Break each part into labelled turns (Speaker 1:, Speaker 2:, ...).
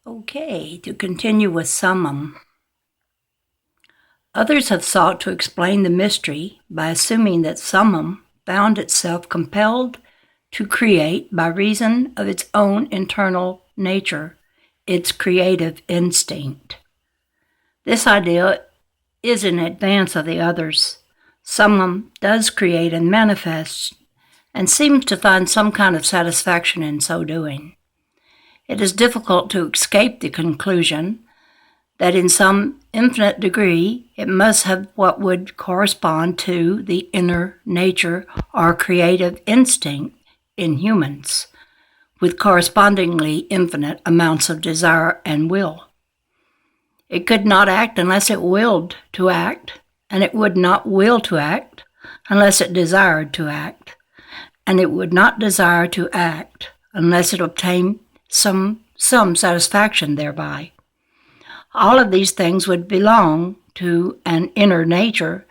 Speaker 1: Okay, to continue with Summum. Others have sought to explain the mystery by assuming that Summum found itself compelled to create by reason of its own internal nature, its creative instinct. This idea is in advance of the others. Summum does create and manifest, and seems to find some kind of satisfaction in so doing. It is difficult to escape the conclusion that in some infinite degree it must have what would correspond to the inner nature or creative instinct in humans, with correspondingly infinite amounts of desire and will. It could not act unless it willed to act, and it would not will to act unless it desired to act, and it would not desire to act unless it obtained some satisfaction thereby. All of these things would belong to an inner nature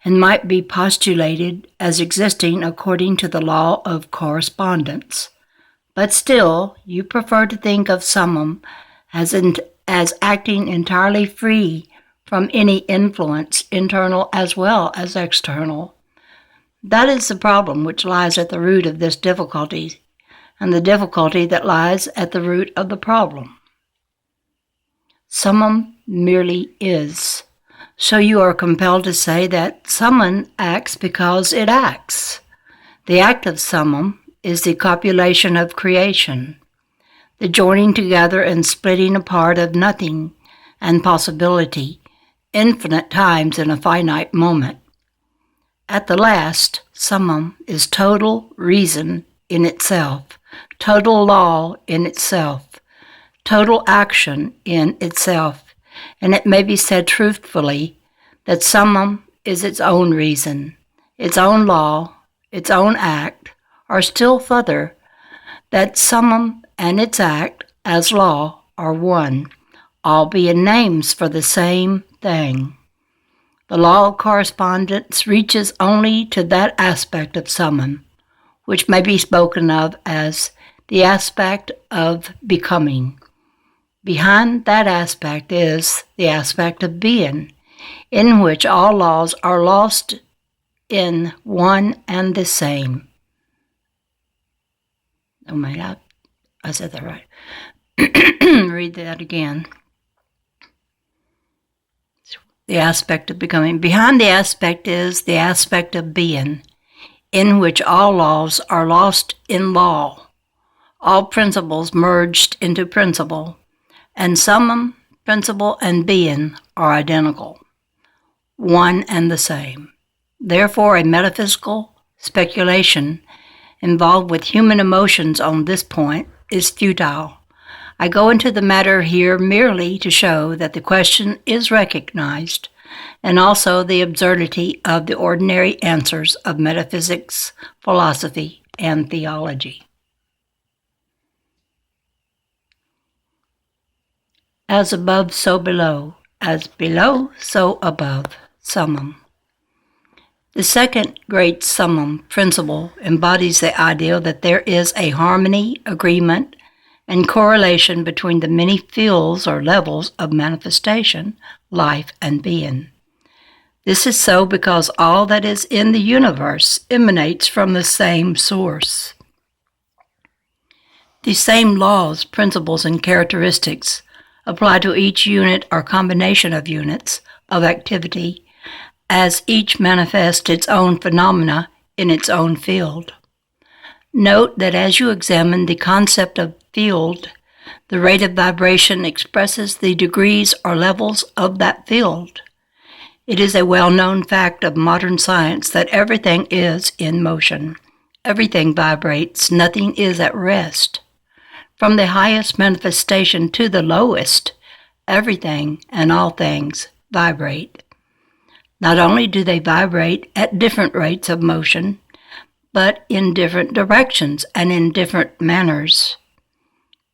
Speaker 1: and might be postulated as existing according to the law of correspondence. But still, you prefer to think of Summum as acting entirely free from any influence, internal as well as external. That is the problem which lies at the root of this difficulty, and the difficulty that lies at the root of the problem. Summum merely is. So you are compelled to say that Summum acts because it acts. The act of Summum is the copulation of creation, the joining together and splitting apart of nothing and possibility, infinite times in a finite moment. At the last, Summum is total reason in itself, total law in itself, total action in itself, and it may be said truthfully that Summum is its own reason, its own law, its own act, or still further, that Summum and its act as law are one, all being names for the same thing. The law of correspondence reaches only to that aspect of Summum, which may be spoken of as the aspect of becoming. Behind that aspect is the aspect of being, in which all laws are lost in one and the same. Oh my God, I said that right. Read that again. The aspect of becoming. Behind the aspect is the aspect of being, in which all laws are lost in law, all principles merged into principle, and Summum, principle, and being are identical, one and the same. Therefore, a metaphysical speculation involved with human emotions on this point is futile. I go into the matter here merely to show that the question is recognized, and also the absurdity of the ordinary answers of metaphysics, philosophy, and theology. As above, so below. As below, so above. Summum. The second great Summum principle embodies the idea that there is a harmony, agreement, and correlation between the many fields or levels of manifestation, life, and being. This is so because all that is in the universe emanates from the same source. The same laws, principles, and characteristics apply to each unit or combination of units of activity as each manifests its own phenomena in its own field. Note that as you examine the concept of field, the rate of vibration expresses the degrees or levels of that field. It is a well-known fact of modern science that everything is in motion. Everything vibrates, nothing is at rest. From the highest manifestation to the lowest, everything and all things vibrate. Not only do they vibrate at different rates of motion, but in different directions and in different manners.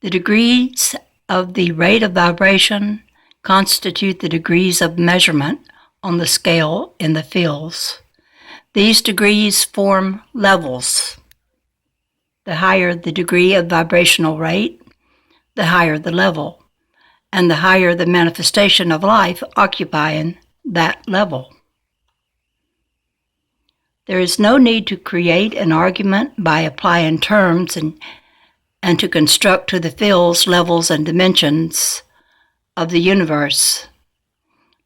Speaker 1: The degrees of the rate of vibration constitute the degrees of measurement on the scale in the fields. These degrees form levels. The higher the degree of vibrational rate, the higher the level. and the higher the manifestation of life occupying that level. There is no need to create an argument by applying terms and to construct to the fields, levels, and dimensions of the universe.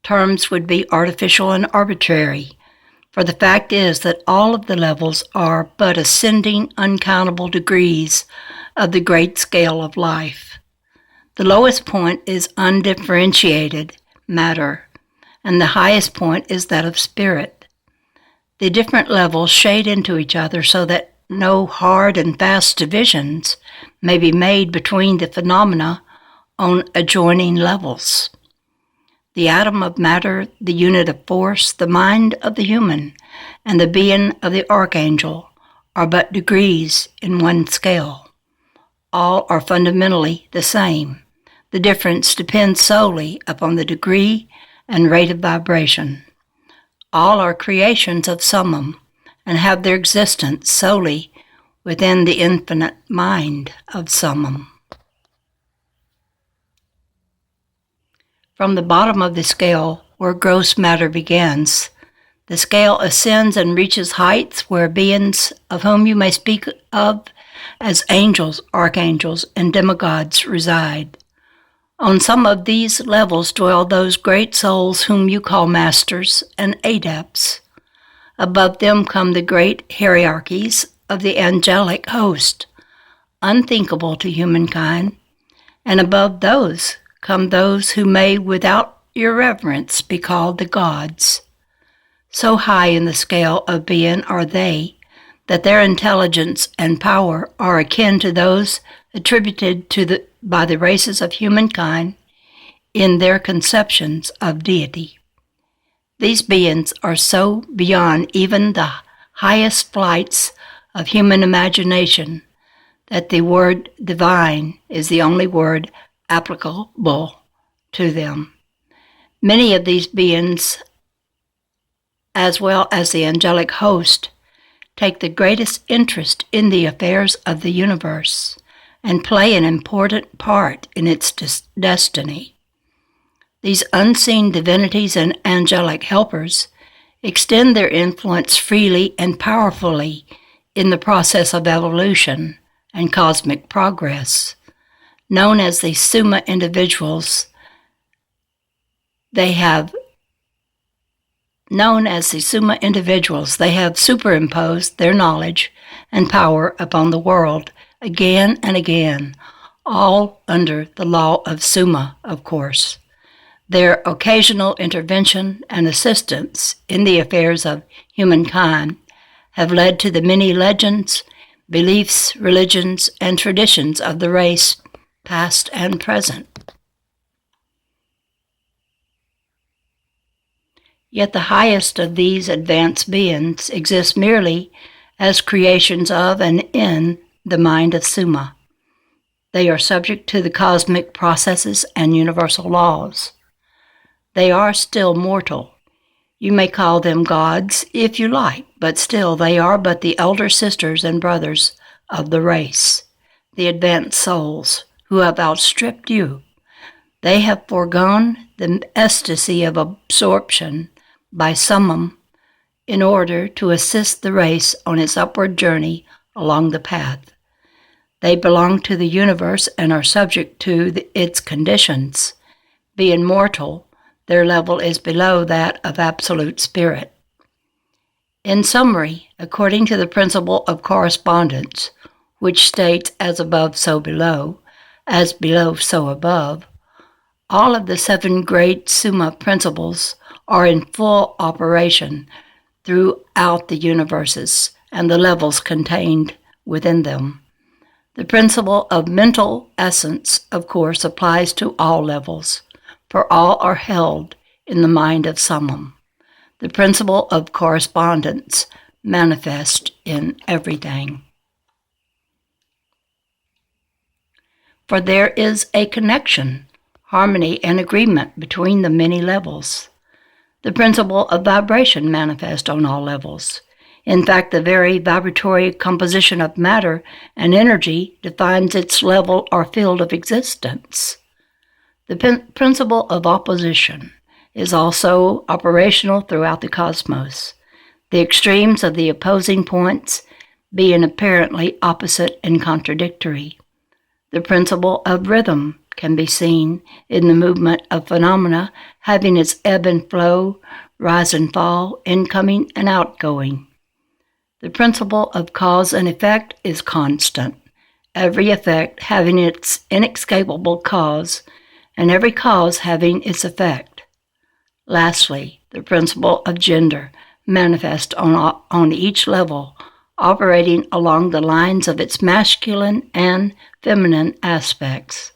Speaker 1: Terms would be artificial and arbitrary, for the fact is that all of the levels are but ascending uncountable degrees of the great scale of life. The lowest point is undifferentiated matter, and the highest point is that of spirit. The different levels shade into each other so that no hard and fast divisions may be made between the phenomena on adjoining levels. The atom of matter, the unit of force, the mind of the human, and the being of the archangel are but degrees in one scale. All are fundamentally the same. The difference depends solely upon the degree and rate of vibration. All are creations of Summum and have their existence solely within the infinite mind of Summum. From the bottom of the scale, where gross matter begins, the scale ascends and reaches heights where beings of whom you may speak of as angels, archangels, and demigods reside. On some of these levels dwell those great souls whom you call masters and adepts. Above them come the great hierarchies of the angelic host, unthinkable to humankind, and above those come those who may without irreverence be called the gods. So high in the scale of being are they that their intelligence and power are akin to those attributed by the races of humankind in their conceptions of deity. These beings are so beyond even the highest flights of human imagination that the word divine is the only word applicable to them. Many of these beings, as well as the angelic host, take the greatest interest in the affairs of the universe and play an important part in its destiny. These unseen divinities and angelic helpers extend their influence freely and powerfully in the process of evolution and cosmic progress. Known as the Summa individuals, they have superimposed their knowledge and power upon the world again and again, all under the law of Summa, of course. Their occasional intervention and assistance in the affairs of humankind have led to the many legends, beliefs, religions, and traditions of the race, past and present. Yet the highest of these advanced beings exist merely as creations of and in the mind of Summa. They are subject to the cosmic processes and universal laws. They are still mortal. You may call them gods if you like, but still they are but the elder sisters and brothers of the race, the advanced souls who have outstripped you. They have foregone the ecstasy of absorption by Summum in order to assist the race on its upward journey along the path. They belong to the universe and are subject to its conditions. Being mortal, their level is below that of absolute spirit. In summary, according to the principle of correspondence, which states as above so below, as below so above, all of the 7 great Summa principles are in full operation throughout the universes and the levels contained within them. The principle of mental essence, of course, applies to all levels, for all are held in the mind of Summum. The principle of correspondence manifests in everything. For there is a connection, harmony, and agreement between the many levels. The principle of vibration manifests on all levels. In fact, the very vibratory composition of matter and energy defines its level or field of existence. The principle of opposition is also operational throughout the cosmos, the extremes of the opposing points being apparently opposite and contradictory. The principle of rhythm can be seen in the movement of phenomena having its ebb and flow, rise and fall, incoming and outgoing. The principle of cause and effect is constant, every effect having its inescapable cause, and every cause having its effect. Lastly, the principle of gender manifests on each level, operating along the lines of its masculine and feminine aspects.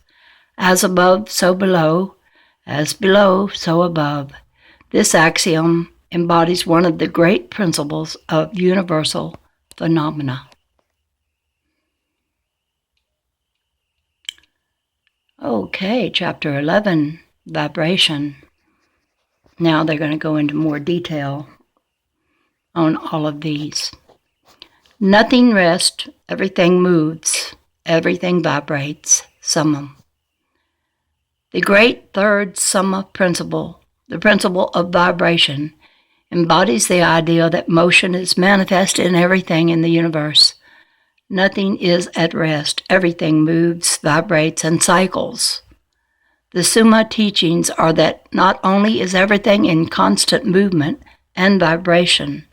Speaker 1: As above, so below, as below, so above. This axiom embodies one of the great principles of universal phenomena. Okay, Chapter 11, Vibration. Now they're going to go into more detail on all of these. Nothing rests, everything moves, everything vibrates, Summum. The great third Summa principle, the principle of vibration, embodies the idea that motion is manifest in everything in the universe. Nothing is at rest. Everything moves, vibrates, and cycles. The Summa teachings are that not only is everything in constant movement and vibration,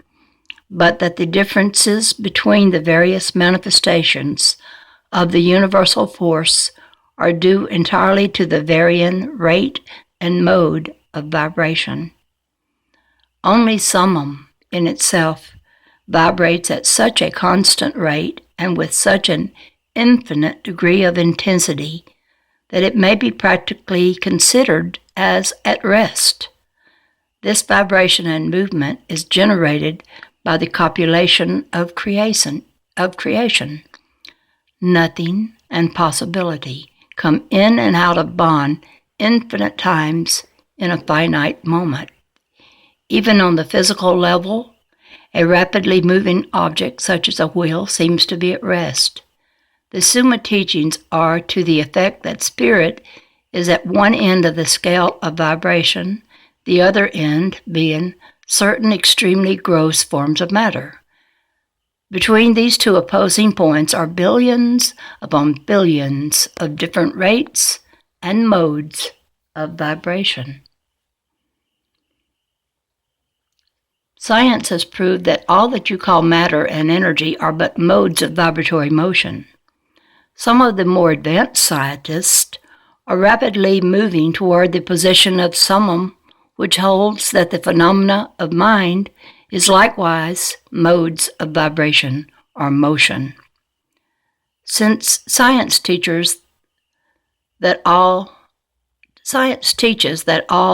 Speaker 1: but that the differences between the various manifestations of the universal force are due entirely to the varying rate and mode of vibration. Only Summum in itself vibrates at such a constant rate and with such an infinite degree of intensity that it may be practically considered as at rest. This vibration and movement is generated by the copulation of creation. Nothing and possibility come in and out of bond infinite times in a finite moment. Even on the physical level, a rapidly moving object such as a wheel seems to be at rest. The Summa teachings are to the effect that spirit is at one end of the scale of vibration, the other end being certain extremely gross forms of matter. Between these two opposing points are billions upon billions of different rates and modes of vibration. Science has proved that all that you call matter and energy are but modes of vibratory motion. Some of the more advanced scientists are rapidly moving toward the position of Summum, which holds that the phenomena of mind is likewise modes of vibration or motion. Since science teaches that all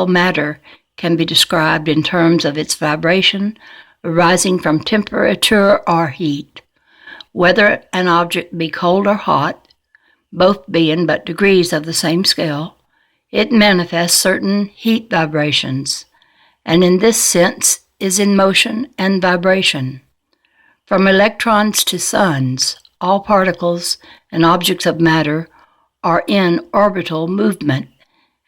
Speaker 1: matter can be described in terms of its vibration arising from temperature or heat, whether an object be cold or hot, both being but degrees of the same scale, it manifests certain heat vibrations, and in this sense is in motion and vibration. From electrons to suns, all particles and objects of matter are in orbital movement,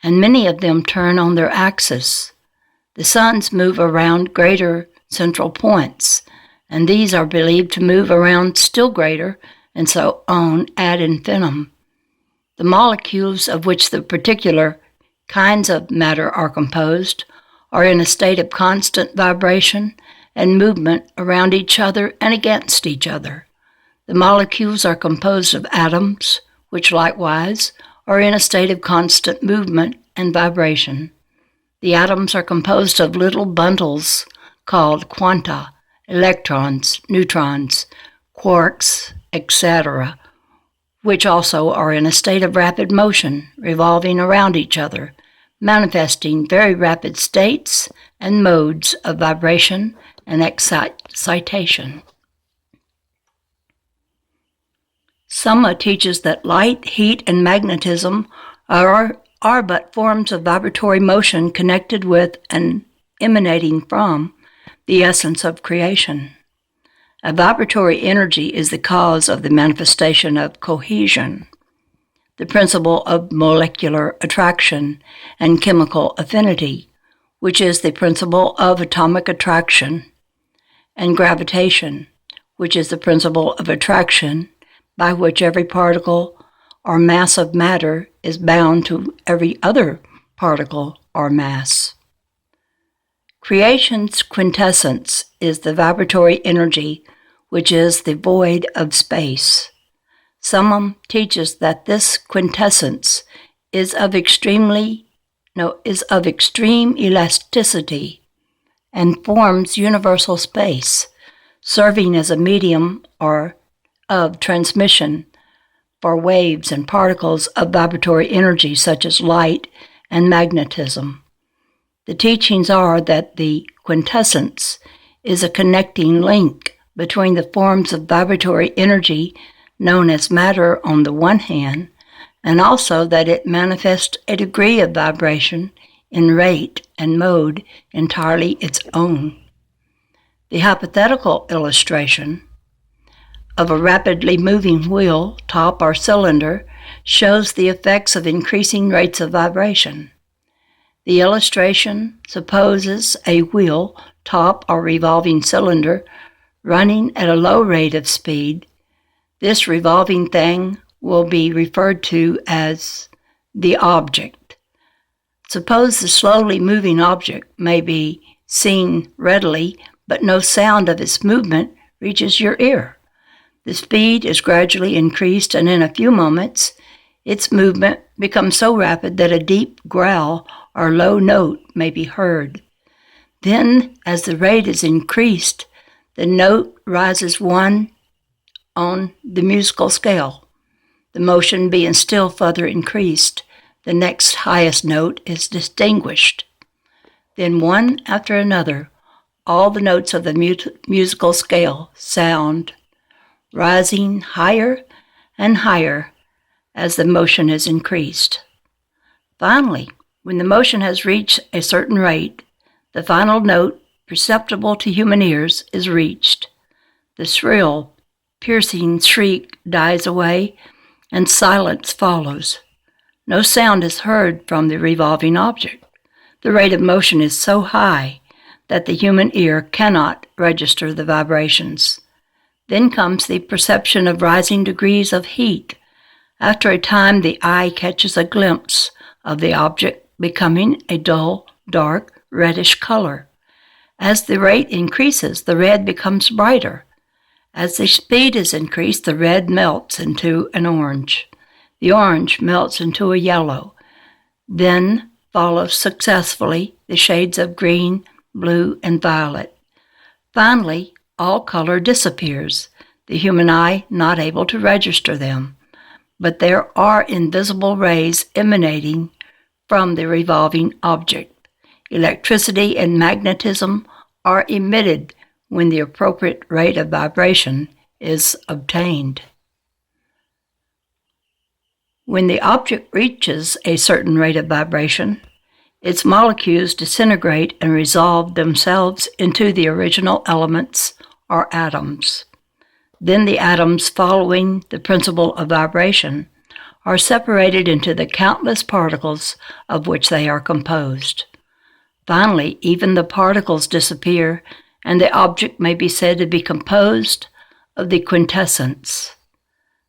Speaker 1: and many of them turn on their axis. The suns move around greater central points, and these are believed to move around still greater, and so on ad infinitum. The molecules of which the particular kinds of matter are composed are in a state of constant vibration and movement around each other and against each other. The molecules are composed of atoms, which likewise are in a state of constant movement and vibration. The atoms are composed of little bundles called quanta, electrons, neutrons, quarks, etc., which also are in a state of rapid motion, revolving around each other, manifesting very rapid states and modes of vibration and excitation. Summa teaches that light, heat, and magnetism are but forms of vibratory motion connected with and emanating from the essence of creation. A vibratory energy is the cause of the manifestation of cohesion. the principle of molecular attraction and chemical affinity, which is the principle of atomic attraction, and gravitation, which is the principle of attraction by which every particle or mass of matter is bound to every other particle or mass. Creation's quintessence is the vibratory energy, which is the void of space. Summum teaches that this quintessence is of extreme elasticity and forms universal space, serving as a medium of transmission for waves and particles of vibratory energy such as light and magnetism. The teachings are that the quintessence is a connecting link between the forms of vibratory energy known as matter on the one hand, and also that it manifests a degree of vibration in rate and mode entirely its own. The hypothetical illustration of a rapidly moving wheel, top, or cylinder shows the effects of increasing rates of vibration. The illustration supposes a wheel, top, or revolving cylinder running at a low rate of speed. This revolving thing will be referred to as the object. Suppose the slowly moving object may be seen readily, but no sound of its movement reaches your ear. The speed is gradually increased, and in a few moments, its movement becomes so rapid that a deep growl or low note may be heard. Then, as the rate is increased, the note rises one on the musical scale. The motion being still further increased, the next highest note is distinguished. Then one after another, all the notes of the musical scale sound, rising higher and higher as the motion is increased. Finally, when the motion has reached a certain rate, the final note, perceptible to human ears, is reached. The shrill, piercing shriek dies away, and silence follows. No sound is heard from the revolving object. The rate of motion is so high that the human ear cannot register the vibrations. Then comes the perception of rising degrees of heat. After a time, the eye catches a glimpse of the object becoming a dull, dark, reddish color. As the rate increases, the red becomes brighter. As the speed is increased, the red melts into an orange. The orange melts into a yellow. Then follows successfully the shades of green, blue, and violet. Finally, all color disappears, the human eye not able to register them. But there are invisible rays emanating from the revolving object. Electricity and magnetism are emitted when the appropriate rate of vibration is obtained. When the object reaches a certain rate of vibration, its molecules disintegrate and resolve themselves into the original elements or atoms. Then the atoms, following the principle of vibration, are separated into the countless particles of which they are composed. Finally, even the particles disappear, and the object may be said to be composed of the quintessence.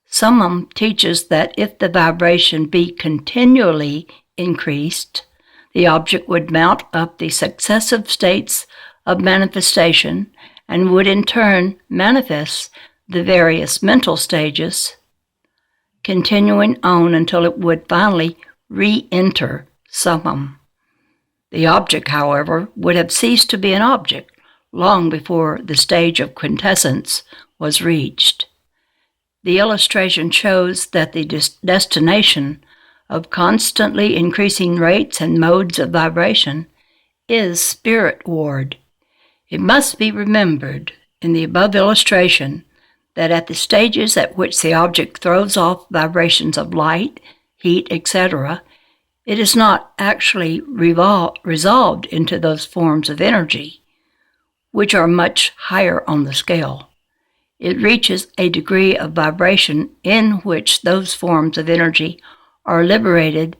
Speaker 1: Summum teaches that if the vibration be continually increased, the object would mount up the successive states of manifestation and would in turn manifest the various mental stages, continuing on until it would finally re-enter Summum. The object, however, would have ceased to be an object long before the stage of quintessence was reached. The illustration shows that the destination of constantly increasing rates and modes of vibration is spiritward. It must be remembered in the above illustration that at the stages at which the object throws off vibrations of light, heat, etc., it is not actually resolved into those forms of energy, which are much higher on the scale. It reaches a degree of vibration in which those forms of energy are liberated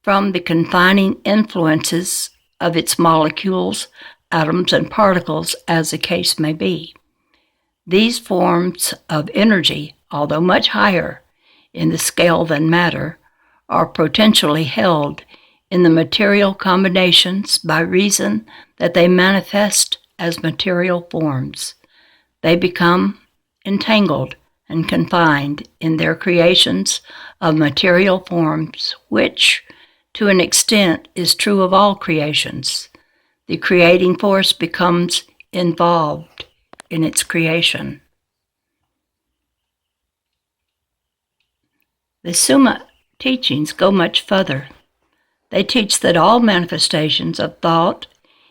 Speaker 1: from the confining influences of its molecules, atoms, and particles, as the case may be. These forms of energy, although much higher in the scale than matter, are potentially held in the material combinations by reason that they manifest as material forms. They become entangled and confined in their creations of material forms, which, to an extent, is true of all creations. The creating force becomes involved in its creation. The Summa teachings go much further. They teach that all manifestations of thought,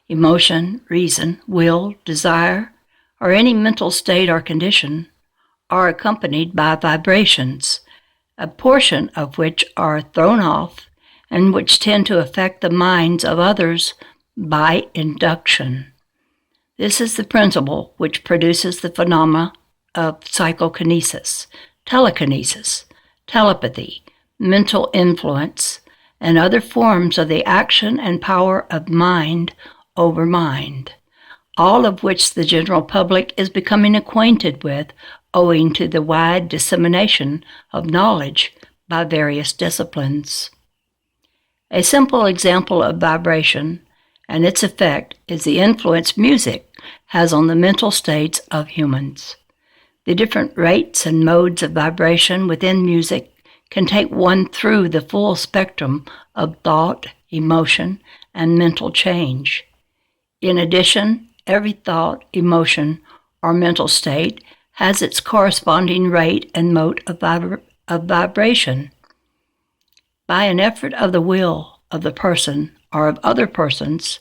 Speaker 1: emotion, reason, will, desire, or any mental state or condition are accompanied by vibrations, a portion of which are thrown off and which tend to affect the minds of others by induction. This is the principle which produces the phenomena of psychokinesis, telekinesis, telepathy, mental influence, and other forms of the action and power of mind over mind, all of which the general public is becoming acquainted with owing to the wide dissemination of knowledge by various disciplines. A simple example of vibration and its effect is the influence music has on the mental states of humans. The different rates and modes of vibration within music can take one through the full spectrum of thought, emotion, and mental change. In addition, every thought, emotion, or mental state has its corresponding rate and mode of vibration. By an effort of the will of the person or of other persons,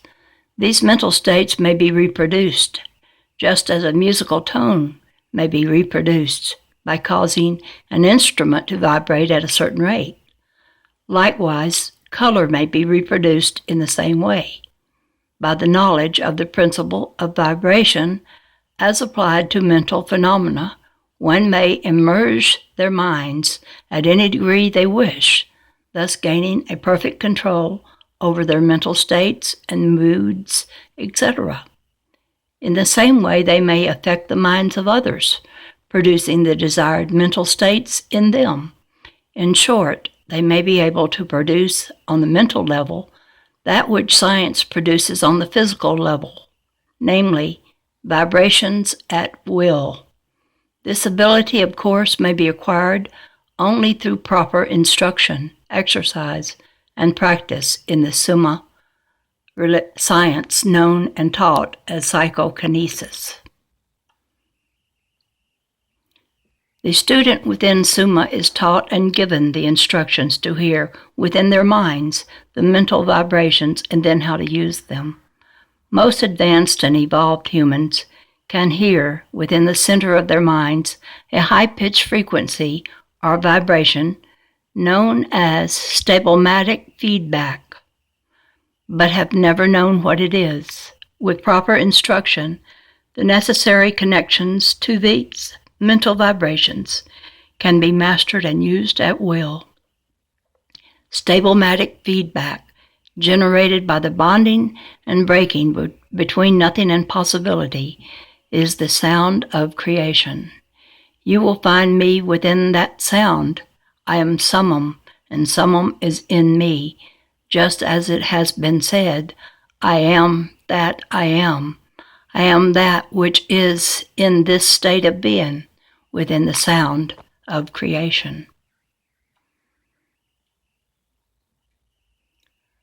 Speaker 1: these mental states may be reproduced, just as a musical tone may be reproduced by causing an instrument to vibrate at a certain rate. Likewise, color may be reproduced in the same way. By the knowledge of the principle of vibration as applied to mental phenomena, one may immerse their minds at any degree they wish, thus gaining a perfect control over their mental states and moods, etc. In the same way, they may affect the minds of others, producing the desired mental states in them. In short, they may be able to produce on the mental level that which science produces on the physical level, namely, vibrations at will. This ability, of course, may be acquired only through proper instruction, exercise, and practice in the Summa science known and taught as psychokinesis. The student within Summa is taught and given the instructions to hear within their minds the mental vibrations and then how to use them. Most advanced and evolved humans can hear within the center of their minds a high-pitched frequency or vibration known as stablematic feedback, but have never known what it is. With proper instruction, the necessary connections to these mental vibrations can be mastered and used at will. Stablematic feedback, generated by the bonding and breaking between nothing and possibility, is the sound of creation. You will find me within that sound. I am Summum, and Summum is in me, just as it has been said, I am that I am. I am that which is in this state of being within the sound of creation.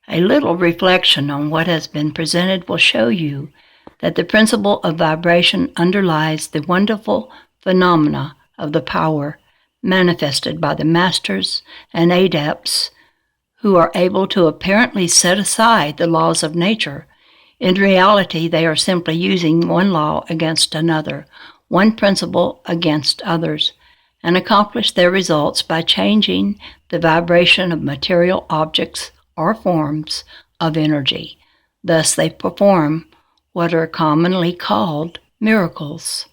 Speaker 1: A little reflection on what has been presented will show you that the principle of vibration underlies the wonderful phenomena of the power manifested by the masters and adepts who are able to apparently set aside the laws of nature. In reality, they are simply using one law against another, one principle against others, and accomplish their results by changing the vibration of material objects or forms of energy. Thus they perform what are commonly called miracles.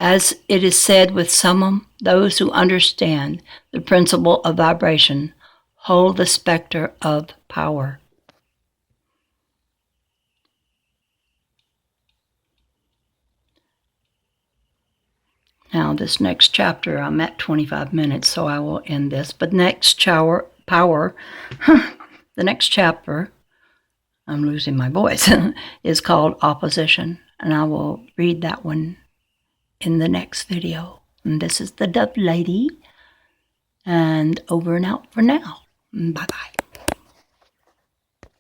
Speaker 1: As it is said with Summum, those who understand the principle of vibration hold the specter of power. Now, this next chapter, I'm at 25 minutes, so I will end this. But next power, the next chapter, I'm losing my voice, is called Opposition. And I will read that one in the next video. And this is the Dove Lady. And over and out for now. Bye-bye.